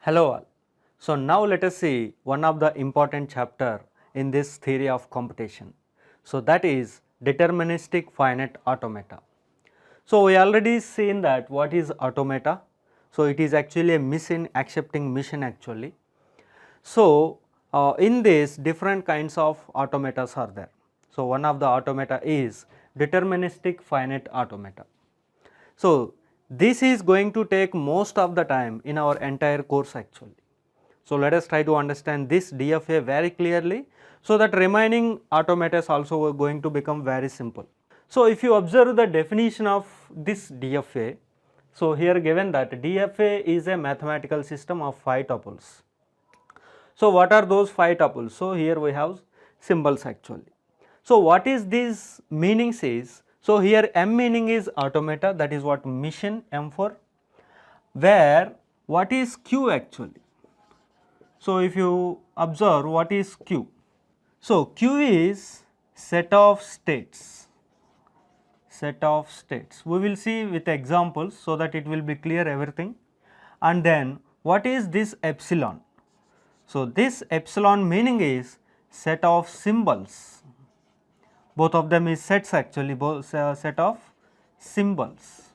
Hello all. So now let us see one of the important chapter in this theory of computation. So that is deterministic finite automata. So we already seen that what is automata. So it is actually a machine accepting machine actually. So in this different kinds of automatas are there. So one of the automata is deterministic finite automata. So this is going to take most of the time in our entire course actually. So let us try to understand this DFA very clearly, so that remaining automatas also are going to become very simple. So if you observe the definition of this DFA, so here given that DFA is a mathematical system of 5 tuples. So what are those 5 tuples? So here we have symbols actually. So what is these meanings is, so here M meaning is automata, that is what mission M for, where what is Q actually? So if you observe what is Q? So Q is set of states, we will see with examples so that it will be clear everything. And then what is this epsilon? So this epsilon meaning is set of symbols, both of them is sets actually, both set of symbols.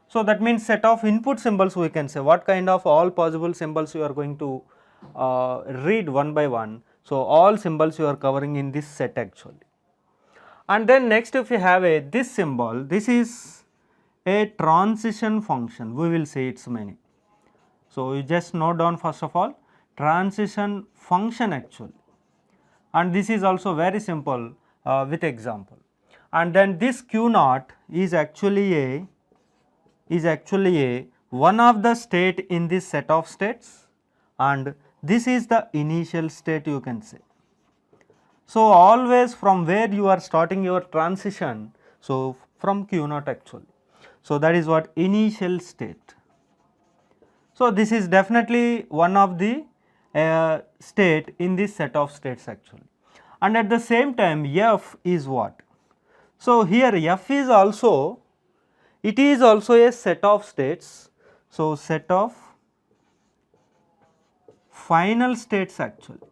So that means set of input symbols, we can say what kind of all possible symbols you are going to read one by one. So all symbols you are covering in this set actually. And then next if you have a this symbol, this is a transition function, we will see its meaning. So you just note down first of all transition function actually, and this is also very simple with example. And then this Q naught is actually a one of the state in this set of states, and this is the initial state you can say. So always from where you are starting your transition, so from Q naught actually. So that is what initial state. So this is definitely one of the state in this set of states actually. And at the same time F is what? So here F is also, it is also a set of states. So set of final states actually.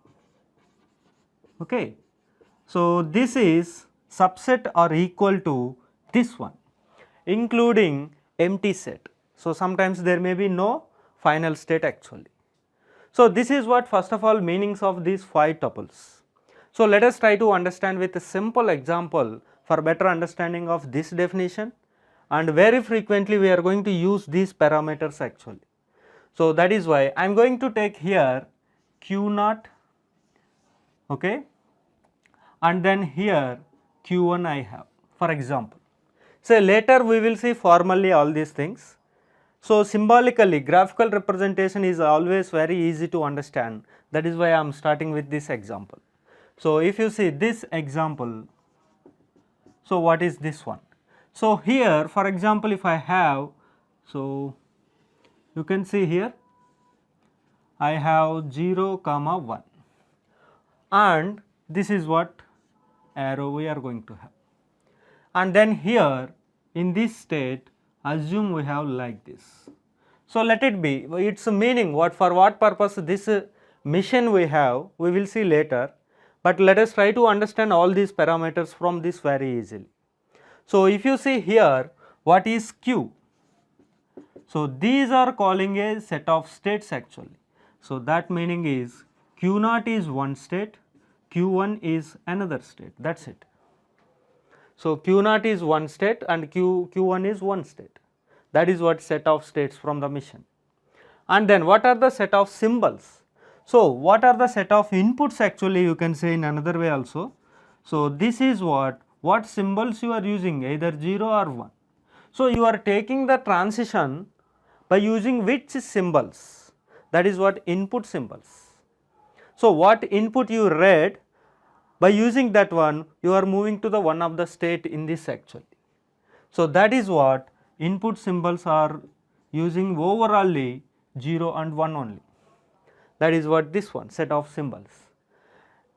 Okay. So this is subset or equal to this one, including empty set. So sometimes there may be no final state actually. So this is what first of all meanings of these 5 tuples. So let us try to understand with a simple example for better understanding of this definition, and very frequently we are going to use these parameters actually. So that is why I am going to take here Q naught, okay, and then here Q1 I have for example. So later we will see formally all these things. So symbolically graphical representation is always very easy to understand, that is why I am starting with this example. So if you see this example, so what is this one? So here for example if I have, so you can see here I have 0 comma 1, and this is what arrow we are going to have, and then here in this state assume we have like this. So let it be, its meaning what, for what purpose this mission we have, we will see later, but let us try to understand all these parameters from this very easily. So if you see here what is Q, so these are calling a set of states actually. So that meaning is Q naught is one state, Q1 is another state, that is it. So Q naught is one state and Q1 is one state, that is what set of states from the mission. And then what are the set of symbols? So what are the set of inputs actually, you can say in another way also. So this is what symbols you are using, either 0 or 1. So you are taking the transition by using which symbols, that is what input symbols. So what input you read, by using that one you are moving to the one of the state in this actually. So that is what input symbols are using overallly 0 and 1 only, that is what this one set of symbols.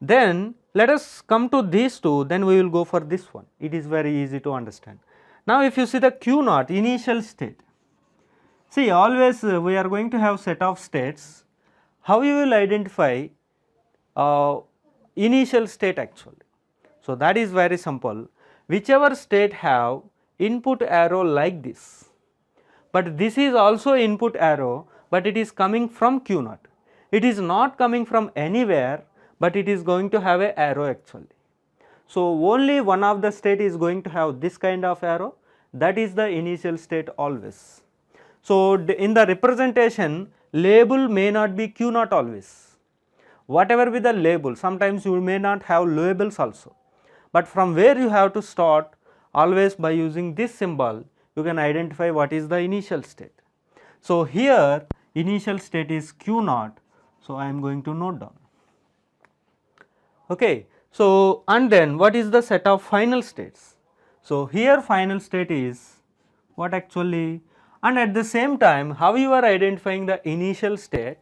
Then let us come to these two, then we will go for this one, it is very easy to understand. Now if you see the Q naught initial state, See, always we are going to have set of states. How you will identify initial state actually? So, that is very simple. Whichever state have input arrow like this, but this is also input arrow, but it is coming from Q naught. It is not coming from anywhere, but it is going to have a arrow actually. So, only one of the state is going to have this kind of arrow, that is the initial state always. So, in the representation label may not be Q naught always, whatever be the label, sometimes you may not have labels also, but from where you have to start, always by using this symbol you can identify what is the initial state. So, here initial state is Q naught, so I am going to note down. Okay. So, and then what is the set of final states? So, here final state is what actually, and at the same time how you are identifying the initial state,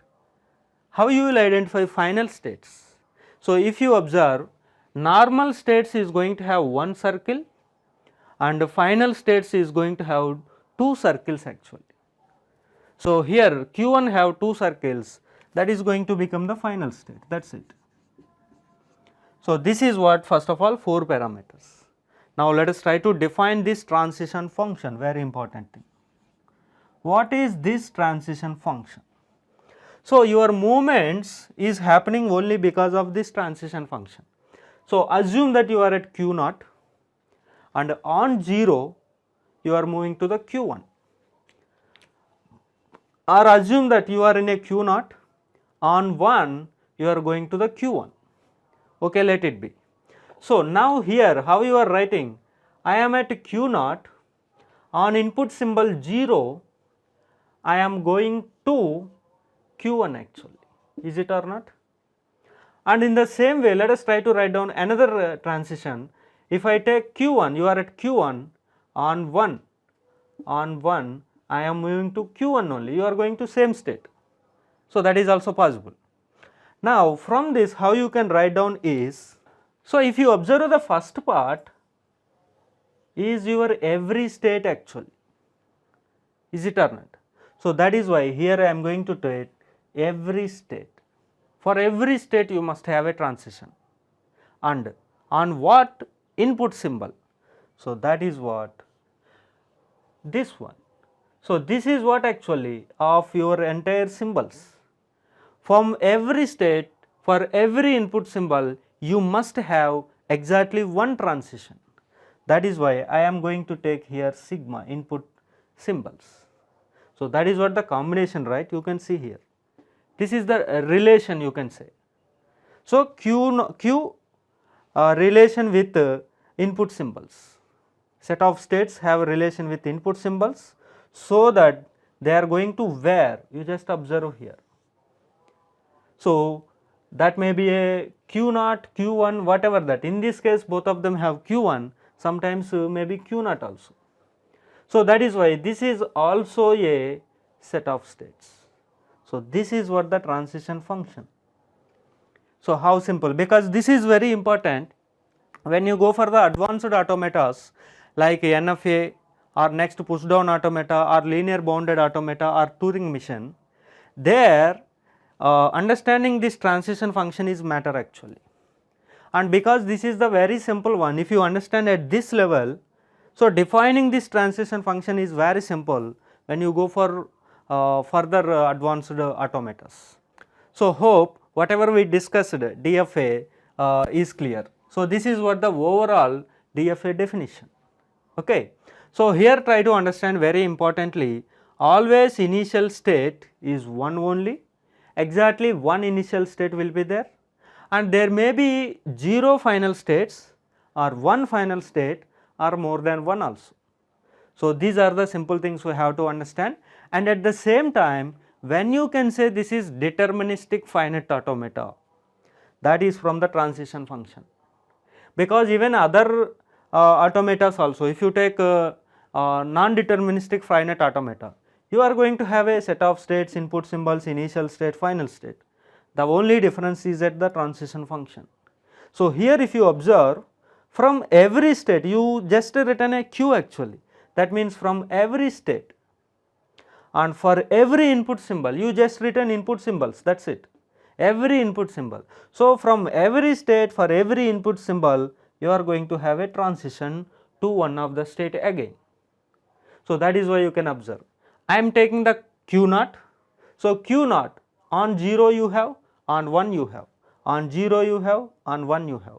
how you will identify final states. So, if you observe, normal states is going to have one circle and the final states is going to have two circles actually. So, here Q1 have two circles, that is going to become the final state, that is it. So, this is what first of all 4 parameters. Now, let us try to define this transition function, very important thing. What is this transition function? So, your movements is happening only because of this transition function. So, assume that you are at Q naught and on 0 you are moving to the Q1, or assume that you are in a Q naught, on 1 you are going to the Q1. Okay, let it be. So, now here how you are writing, I am at Q naught, on input symbol 0 I am going to Q1 actually, is it or not? And in the same way let us try to write down another transition. If I take Q1, you are at Q1, on 1 I am moving to Q1 only, you are going to same state. So, that is also possible. Now, from this how you can write down is, so if you observe the first part is your every state actually, is it or not? So, that is why here I am going to take every state. For every state you must have a transition, and on what input symbol? So, that is what this one. So, this is what actually of your entire symbols. From every state, for every input symbol you must have exactly one transition. That is why I am going to take here sigma input symbols. So, that is what the combination, right, you can see here. This is the relation you can say. So, Q relation with input symbols, set of states have a relation with input symbols, so that they are going to where, you just observe here. So, that may be a Q naught, Q1, whatever that, in this case both of them have Q1, sometimes maybe Q naught also. So, that is why this is also a set of states. So, this is what the transition function. So, how simple, because this is very important when you go for the advanced automatas like NFA or next push down automata or linear bounded automata or Turing machine, there understanding this transition function is matter actually. And because this is the very simple one, if you understand at this level, so defining this transition function is very simple when you go for further advanced automatas. So, hope whatever we discussed DFA is clear. So, this is what the overall DFA definition. Okay. So, here try to understand very importantly, always initial state is one only, exactly one initial state will be there, and there may be 0 final states or 1 final state or more than 1 also. So, these are the simple things we have to understand, and at the same time when you can say this is deterministic finite automata, that is from the transition function, because even other automatas also, if you take non-deterministic finite automata, you are going to have a set of states, input symbols, initial state, final state. The only difference is at the transition function. So, here if you observe, from every state you just written a Q actually, that means from every state, and for every input symbol you just written input symbols, that is it, every input symbol. So, from every state for every input symbol you are going to have a transition to one of the state again. So, that is why you can observe I am taking the q naught. So, q naught on 0 you have, on 1 you have, on 0 you have, on 1 you have.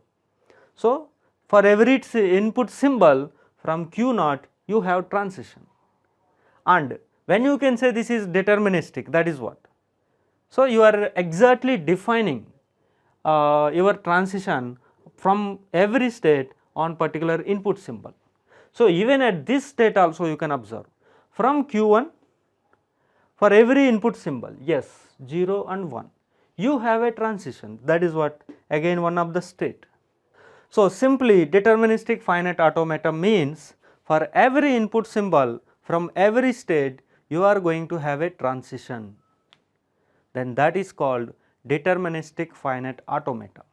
So, for every input symbol from q naught you have transition, and when you can say this is deterministic, that is what. So, you are exactly defining your transition from every state on particular input symbol. So, even at this state also you can observe from q1 for every input symbol, yes, 0 and 1 you have a transition, that is what, again one of the state. So, simply deterministic finite automata means for every input symbol from every state you are going to have a transition, then that is called deterministic finite automata.